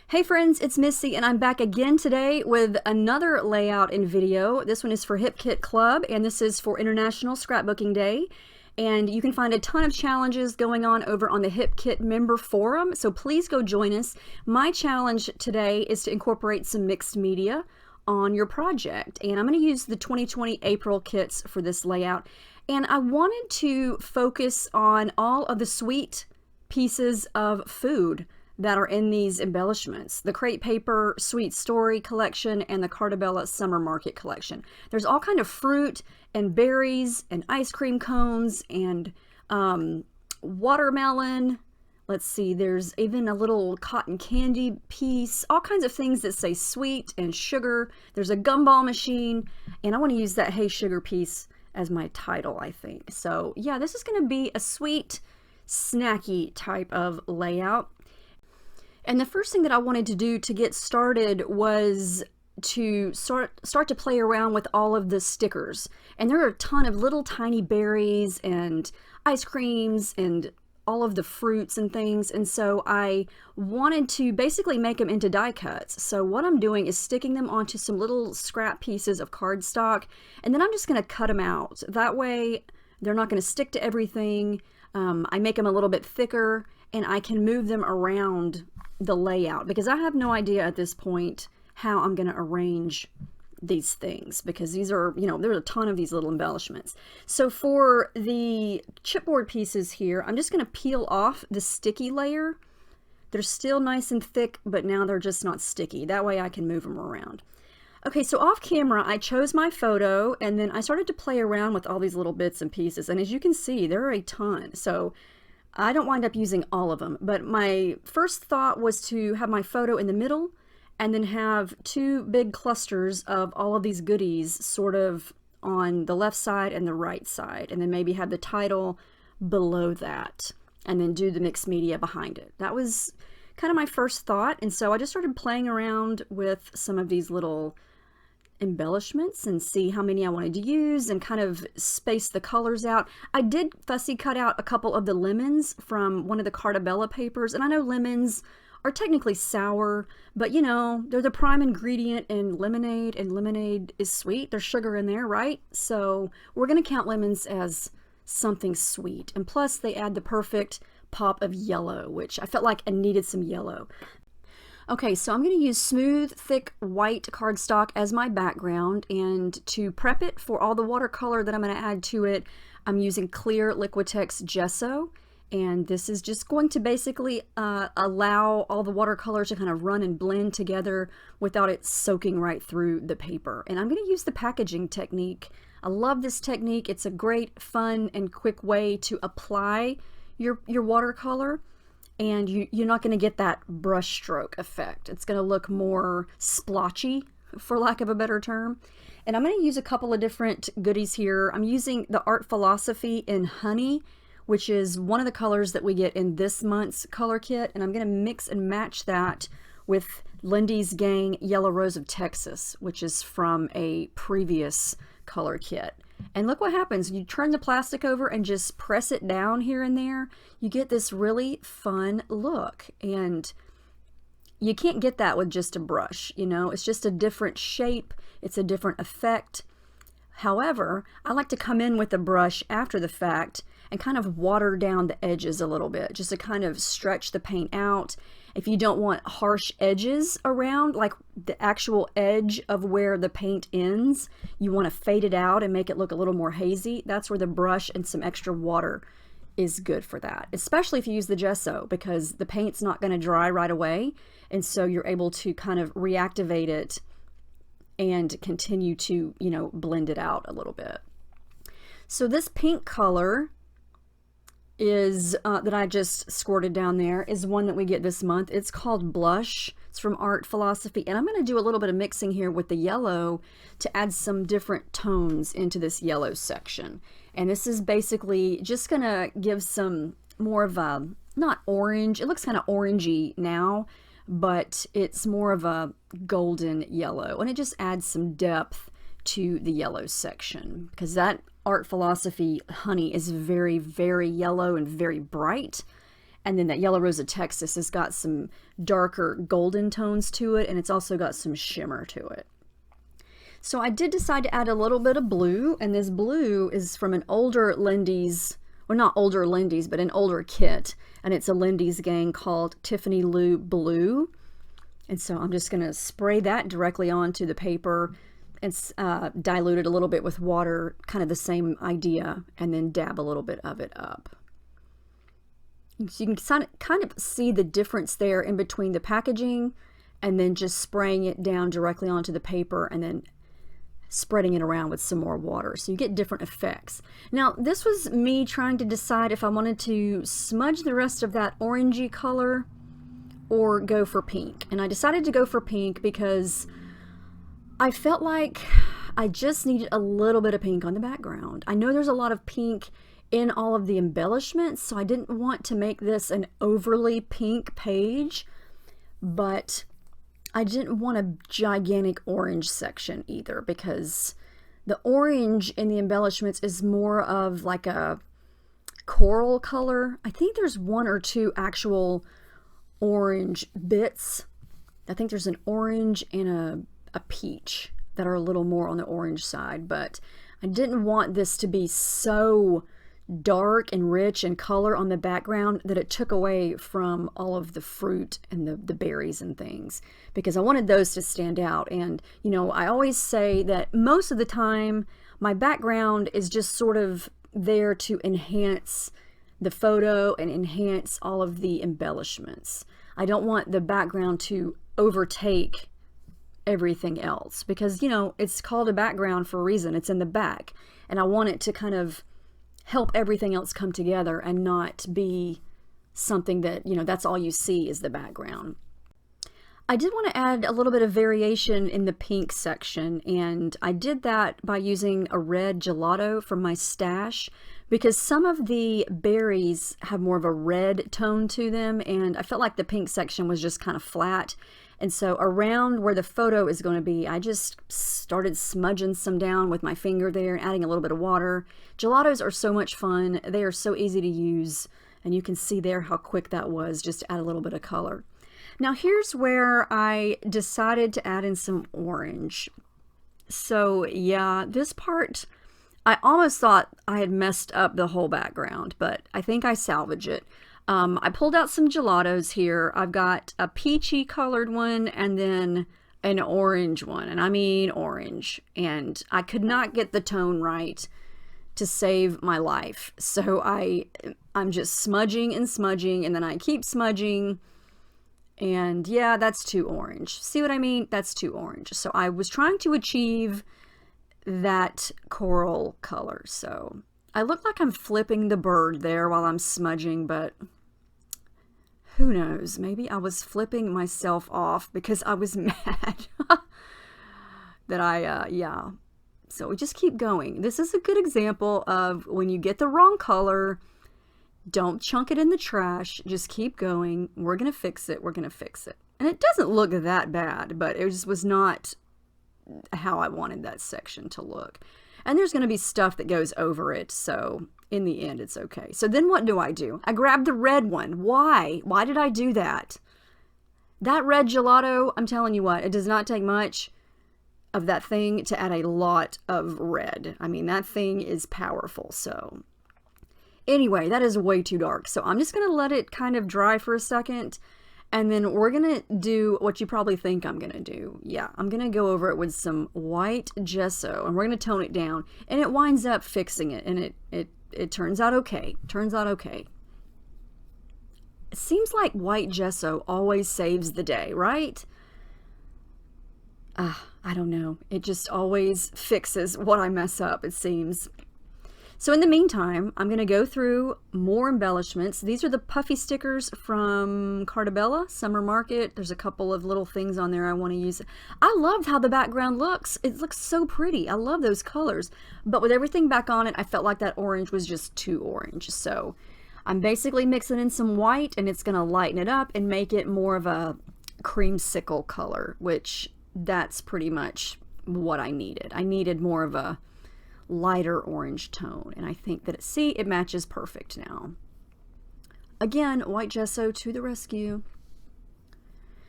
Hey friends, it's Missy and I'm back again today with another layout and video. This one is for Hip Kit Club and this is for International Scrapbooking Day. And you can find a ton of challenges going on over on the Hip Kit member forum, so please go join us. My challenge today is to incorporate some mixed media on your project, and I'm going to use the 2020 April kits for this layout. And I wanted to focus on all of the sweet pieces of food that are in these embellishments. The Crate Paper Sweet Story collection and the Cartabella Summer Market collection. There's all kind of fruit and berries and ice cream cones and watermelon. Let's see, there's even a little cotton candy piece, all kinds of things that say sweet and sugar. There's a gumball machine, and I want to use that Hey Sugar piece as my title, I think. So yeah, this is going to be a sweet, snacky type of layout. And the first thing that I wanted to do to get started was to start to play around with all of the stickers. And there are a ton of little tiny berries and ice creams and all of the fruits and things. And so I wanted to basically make them into die cuts. So what I'm doing is sticking them onto some little scrap pieces of cardstock, and then I'm just going to cut them out. That way they're not going to stick to everything. I make them a little bit thicker and I can move them around the layout, because I have no idea at this point how I'm going to arrange these things, because these are, there's a ton of these little embellishments. So for the chipboard pieces here, I'm just going to peel off the sticky layer. They're still nice and thick, but now they're just not sticky. That way I can move them around. Okay, so off camera, I chose my photo, and then I started to play around with all these little bits and pieces. And as you can see, there are a ton. So I don't wind up using all of them, but my first thought was to have my photo in the middle and then have two big clusters of all of these goodies sort of on the left side and the right side, and then maybe have the title below that and then do the mixed media behind it. That was kind of my first thought, and so I just started playing around with some of these little embellishments and see how many I wanted to use and kind of space the colors out. I did fussy cut out a couple of the lemons from one of the Cartabella papers, and I know lemons are technically sour, but they're the prime ingredient in lemonade, and lemonade is sweet. There's sugar in there, right? So we're going to count lemons as something sweet, and plus they add the perfect pop of yellow, which I felt like I needed some yellow. Okay, so I'm going to use smooth, thick, white cardstock as my background, and to prep it for all the watercolor that I'm going to add to it, I'm using clear Liquitex gesso, and this is just going to basically allow all the watercolors to kind of run and blend together without it soaking right through the paper. And I'm going to use the packaging technique. I love this technique. It's a great, fun, and quick way to apply your watercolor. And you're not going to get that brush stroke effect. It's going to look more splotchy, for lack of a better term. And I'm going to use a couple of different goodies here. I'm using the Art Philosophy in Honey, which is one of the colors that we get in this month's color kit. And I'm going to mix and match that with Lindy's Gang Yellow Rose of Texas, which is from a previous color kit. And look what happens. You turn the plastic over and just press it down here and there. You get this really fun look. And you can't get that with just a brush, It's just a different shape. It's a different effect. However, I like to come in with a brush after the fact and kind of water down the edges a little bit, just to kind of stretch the paint out. If you don't want harsh edges around, like the actual edge of where the paint ends, you want to fade it out and make it look a little more hazy. That's where the brush and some extra water is good for that, especially if you use the gesso, because the paint's not going to dry right away. And so you're able to kind of reactivate it and continue to, blend it out a little bit. So this pink color is that I just squirted down there is one that we get this month. It's called Blush. It's from Art Philosophy, and I'm going to do a little bit of mixing here with the yellow to add some different tones into this yellow section. And this is basically just going to give some more of a, not orange, it looks kind of orangey now, but it's more of a golden yellow, and it just adds some depth to the yellow section, because that Art Philosophy Honey is very, very yellow and very bright, And then that Yellow Rose of Texas has got some darker golden tones to it, and it's also got some shimmer to it. So I did decide to add a little bit of blue, and this blue is from an older Lindy's, well, not older Lindy's, but an older kit, and it's a Lindy's gang called Tiffany Lou Blue. And so I'm just going to spray that directly onto the paper and dilute it a little bit with water, kind of the same idea, and then dab a little bit of it up. So you can kind of see the difference there in between the packaging and then just spraying it down directly onto the paper and then spreading it around with some more water. So you get different effects. Now, this was me trying to decide if I wanted to smudge the rest of that orangey color or go for pink. And I decided to go for pink because I felt like I just needed a little bit of pink on the background. I know there's a lot of pink in all of the embellishments, so I didn't want to make this an overly pink page, but I didn't want a gigantic orange section either, because the orange in the embellishments is more of like a coral color. I think there's one or two actual orange bits. I think there's an orange and a peach that are a little more on the orange side, but I didn't want this to be so dark and rich in color on the background that it took away from all of the fruit and the berries and things, because I wanted those to stand out. And you know, I always say that most of the time my background is just sort of there to enhance the photo and enhance all of the embellishments. I don't want the background to overtake everything else, because you know, it's called a background for a reason. It's in the back, and I want it to kind of help everything else come together and not be something that, you know, that's all you see is the background. I did want to add a little bit of variation in the pink section, and I did that by using a red gelato from my stash, because some of the berries have more of a red tone to them, and I felt like the pink section was just kind of flat. And so around where the photo is going to be, I just started smudging some down with my finger there and adding a little bit of water. Gelatos are so much fun. They are so easy to use, and you can see there how quick that was just to add a little bit of color. Now here's where I decided to add in some orange. So yeah, this part, I almost thought I had messed up the whole background, but I think I salvaged it. I pulled out some gelatos here. I've got a peachy colored one and then an orange one, and I mean orange, and I could not get the tone right to save my life. So I'm just smudging and smudging, and then I keep smudging, and yeah, that's too orange. See what I mean? That's too orange. So I was trying to achieve that coral color. So I look like I'm flipping the bird there while I'm smudging, but who knows? Maybe I was flipping myself off because I was mad that yeah. So we just keep going. This is a good example of when you get the wrong color, don't chunk it in the trash. Just keep going. We're going to fix it. We're going to fix it. And it doesn't look that bad, but it just was not how I wanted that section to look. And there's going to be stuff that goes over it, so in the end it's okay. So then what do? I grabbed the red one. Why? Why did I do that? That red gelato, I'm telling you what, it does not take much of that thing to add a lot of red. I mean, that thing is powerful. So anyway, that is way too dark. So I'm just going to let it kind of dry for a second. And then we're going to do what you probably think I'm going to do. Yeah, I'm going to go over it with some white gesso, and we're going to tone it down. And it winds up fixing it, and it turns out okay. Turns out okay. It seems like white gesso always saves the day, right? I don't know. It just always fixes what I mess up, it seems. So in the meantime, I'm going to go through more embellishments. These are the puffy stickers from Cartabella Summer Market. There's a couple of little things on there I want to use. I love how the background looks. It looks so pretty. I love those colors. But with everything back on it, I felt like that orange was just too orange. So I'm basically mixing in some white, and it's going to lighten it up and make it more of a creamsicle color, which that's pretty much what I needed. I needed more of a lighter orange tone, and I think that it matches perfect now. Again, white gesso to the rescue.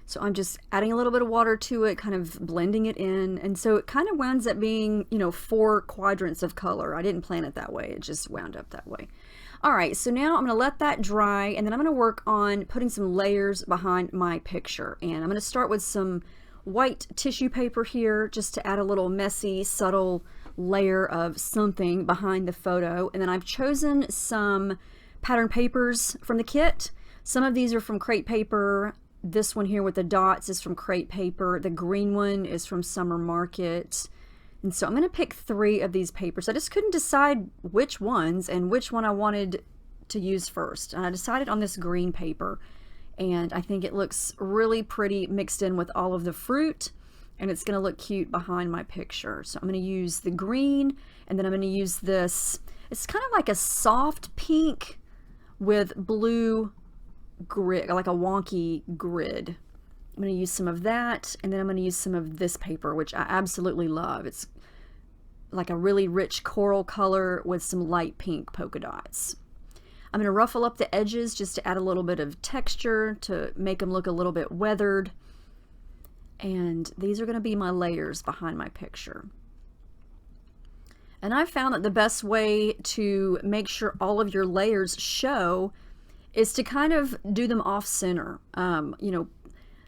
So I'm just adding a little bit of water to it, kind of blending it in. And so it kind of winds up being, you know, 4 quadrants of color. I didn't plan it that way. It just wound up that way. All right, so now I'm going to let that dry, and then I'm going to work on putting some layers behind my picture. And I'm going to start with some white tissue paper here, just to add a little messy, subtle layer of something behind the photo. And then I've chosen some pattern papers from the kit. Some of these are from Crate Paper. This one here with the dots is from Crate Paper. The green one is from Summer Market. And so I'm going to pick 3 of these papers. I just couldn't decide which ones and which one I wanted to use first. And I decided on this green paper. And I think it looks really pretty mixed in with all of the fruit. And it's going to look cute behind my picture. So I'm going to use the green, and then I'm going to use this. It's kind of like a soft pink with blue grid, like a wonky grid. I'm going to use some of that, and then I'm going to use some of this paper, which I absolutely love. It's like a really rich coral color with some light pink polka dots. I'm going to ruffle up the edges just to add a little bit of texture to make them look a little bit weathered. And these are going to be my layers behind my picture. And I found that the best way to make sure all of your layers show is to kind of do them off center. You know,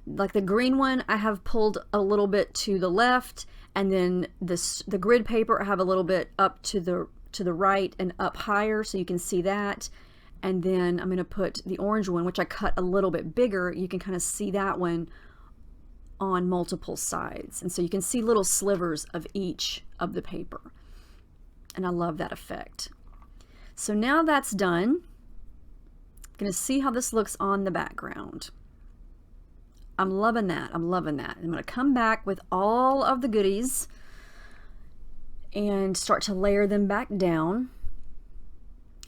like the green one, I have pulled a little bit to the left, and then the grid paper I have a little bit up to the right and up higher, so you can see that. And then I'm going to put the orange one, which I cut a little bit bigger. You can kind of see that one on multiple sides, and so you can see little slivers of each of the paper, and I love that effect. So now that's done, I'm going to see how this looks on the background. I'm loving that. I'm loving that. I'm going to come back with all of the goodies and start to layer them back down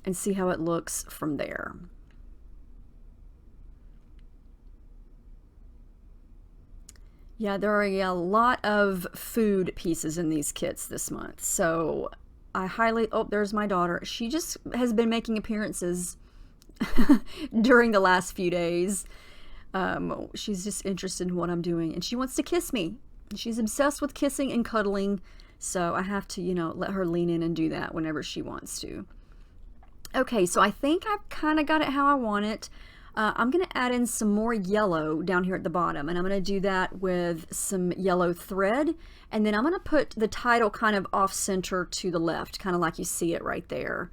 and see how it looks from there. Yeah, there are a lot of food pieces in these kits this month, so I highly, oh, there's my daughter. She just has been making appearances during the last few days. She's just interested in what I'm doing, and she wants to kiss me. She's obsessed with kissing and cuddling, so I have to, you know, let her lean in and do that whenever she wants to. Okay, so I think I've kind of got it how I want it. I'm going to add in some more yellow down here at the bottom, and I'm going to do that with some yellow thread, and then I'm going to put the title kind of off center to the left, kind of like you see it right there.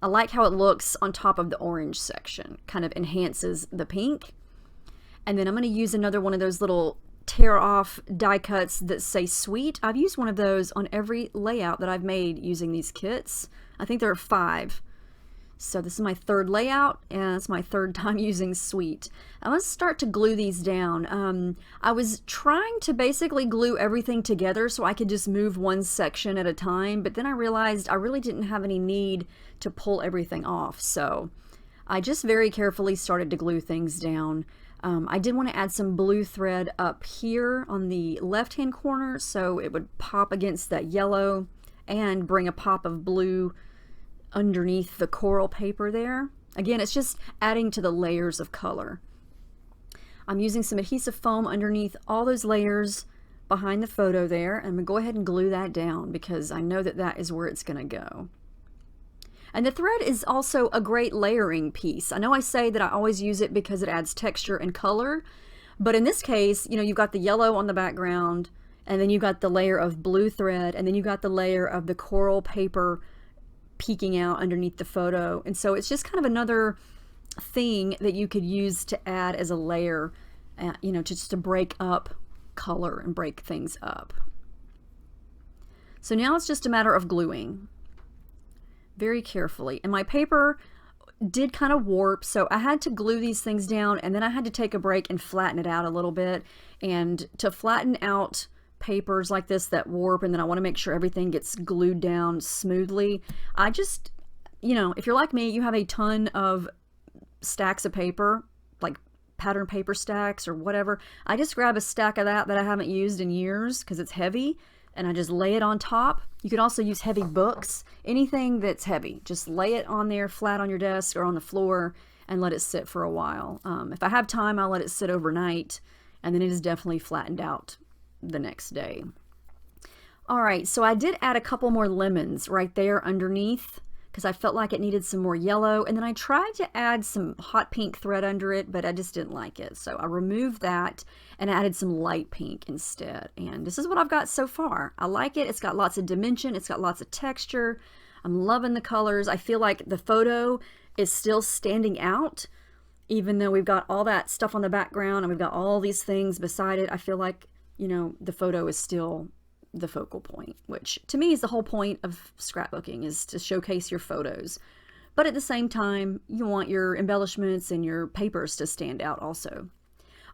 I like how it looks on top of the orange section, kind of enhances the pink. And then I'm going to use another one of those little tear off die cuts that say sweet. I've used one of those on every layout that I've made using these kits. I think there are 5. So this is my 3rd layout, and it's my 3rd time using sweet. I'm going to start to glue these down. I was trying to basically glue everything together so I could just move one section at a time, but then I realized I really didn't have any need to pull everything off. So I just very carefully started to glue things down. I did want to add some blue thread up here on the left-hand corner so it would pop against that yellow and bring a pop of blue underneath the coral paper there. Again, it's just adding to the layers of color. I'm using some adhesive foam underneath all those layers behind the photo there, and I'm going to go ahead and glue that down because I know that that is where it's going to go. And the thread is also a great layering piece. I know I say that I always use it because it adds texture and color, but in this case, you know, you've got the yellow on the background, and then you've got the layer of blue thread, and then you've got the layer of the coral paper peeking out underneath the photo. And so it's just kind of another thing that you could use to add as a layer, you know, just to break up color and break things up. So now it's just a matter of gluing very carefully. And my paper did kind of warp, so I had to glue these things down, and then I had to take a break and flatten it out a little bit. And to flatten out papers like this that warp, and then I want to make sure everything gets glued down smoothly, I just, you know, if you're like me, you have a ton of stacks of paper, like pattern paper stacks or whatever. I just grab a stack of that I haven't used in years because it's heavy, and I just lay it on top. You could also use heavy books, anything that's heavy, just lay it on there flat on your desk or on the floor, and let it sit for a while. If I have time, I'll let it sit overnight, and then it is definitely flattened out the next day. All right, so I did add a couple more lemons right there underneath because I felt like it needed some more yellow. And then I tried to add some hot pink thread under it, but I just didn't like it. So I removed that and added some light pink instead. And this is what I've got so far. I like it. It's got lots of dimension. It's got lots of texture. I'm loving the colors. I feel like the photo is still standing out, even though we've got all that stuff on the background and we've got all these things beside it. I feel like, you know, the photo is still the focal point, which to me is the whole point of scrapbooking, is to showcase your photos. But at the same time, you want your embellishments and your papers to stand out also.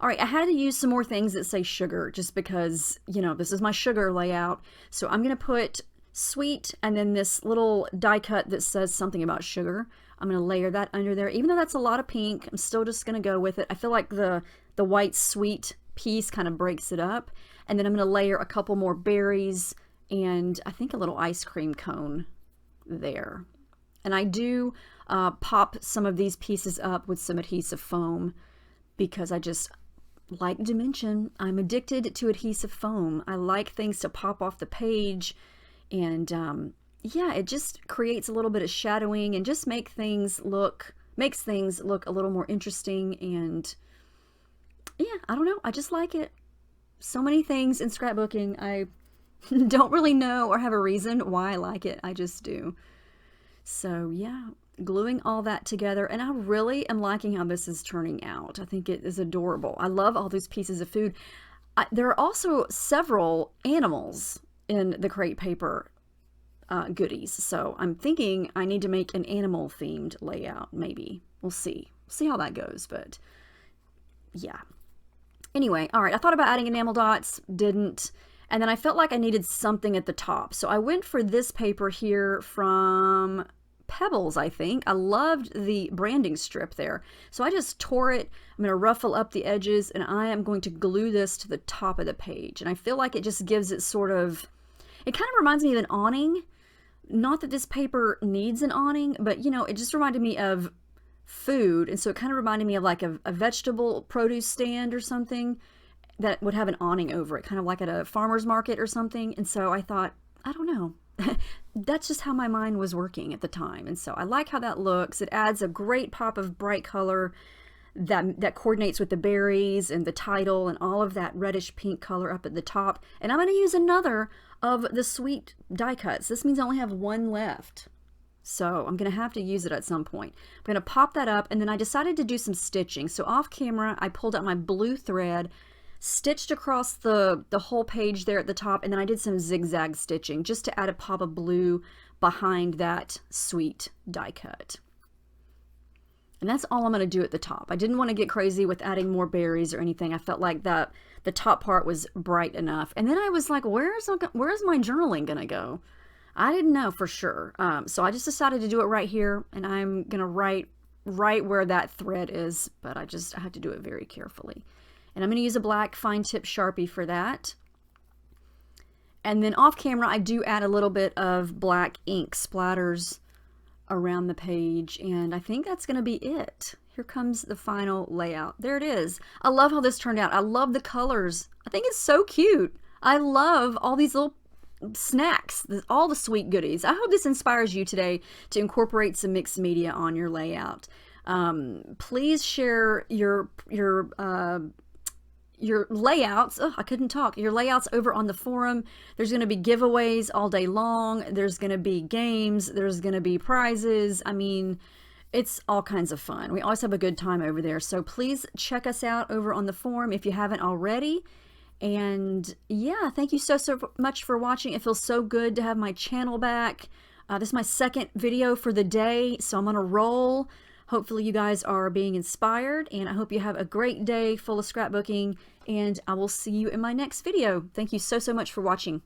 All right, I had to use some more things that say sugar just because, you know, this is my sugar layout. So I'm going to put sweet and then this little die cut that says something about sugar. I'm going to layer that under there. Even though that's a lot of pink, I'm still just going to go with it. I feel like the white sweet piece kind of breaks it up. And then I'm going to layer a couple more berries and I think a little ice cream cone there. And I do pop some of these pieces up with some adhesive foam because I just like dimension. I'm addicted to adhesive foam. I like things to pop off the page, and yeah, it just creates a little bit of shadowing and just makes things look a little more interesting. And yeah, I don't know, I just like it. So many things in scrapbooking, I don't really know or have a reason why I like it. I just do. So yeah, gluing all that together, and I really am liking how this is turning out. I think it is adorable. I love all these pieces of food. There are also several animals in the crate paper goodies, so I'm thinking I need to make an animal themed layout. Maybe we'll see how that goes, but yeah. Anyway, all right, I thought about adding enamel dots, didn't, and then I felt like I needed something at the top. So I went for this paper here from Pebbles, I think. I loved the branding strip there. So I just tore it. I'm going to ruffle up the edges, and I am going to glue this to the top of the page. And I feel like it just gives it sort of, it kind of reminds me of an awning. Not that this paper needs an awning, but you know, it just reminded me of food, and so it kind of reminded me of like a vegetable produce stand or something that would have an awning over it, kind of like at a farmer's market or something. And so I thought, I don't know, that's just how my mind was working at the time. And so I like how that looks. It adds a great pop of bright color that coordinates with the berries and the title and all of that reddish pink color up at the top. And I'm going to use another of the sweet die cuts. This means I only have one left, so I'm going to have to use it at some point. I'm going to pop that up, and then I decided to do some stitching. So off camera, I pulled out my blue thread, stitched across the whole page there at the top, and then I did some zigzag stitching just to add a pop of blue behind that sweet die cut. And that's all I'm going to do at the top. I didn't want to get crazy with adding more berries or anything. I felt like the top part was bright enough. And then I was like, where's my journaling going to go? I didn't know for sure. So I just decided to do it right here, and I'm going to write right where that thread is, but I have to do it very carefully. And I'm going to use a black fine tip Sharpie for that. And then off camera, I do add a little bit of black ink splatters around the page, and I think that's going to be it. Here comes the final layout. There it is. I love how this turned out. I love the colors. I think it's so cute. I love all these little snacks, all the sweet goodies. I hope this inspires you today to incorporate some mixed media on your layout. Please share your layouts. Oh, I couldn't talk. Your layouts over on the forum. There's going to be giveaways all day long. There's going to be games. There's going to be prizes. I mean, it's all kinds of fun. We always have a good time over there. So please check us out over on the forum if you haven't already. And yeah, thank you so much for watching. It feels so good to have my channel back. This is my second video for the day, so I'm on a roll. Hopefully you guys are being inspired, and I hope you have a great day full of scrapbooking, and I will see you in my next video. Thank you so much for watching.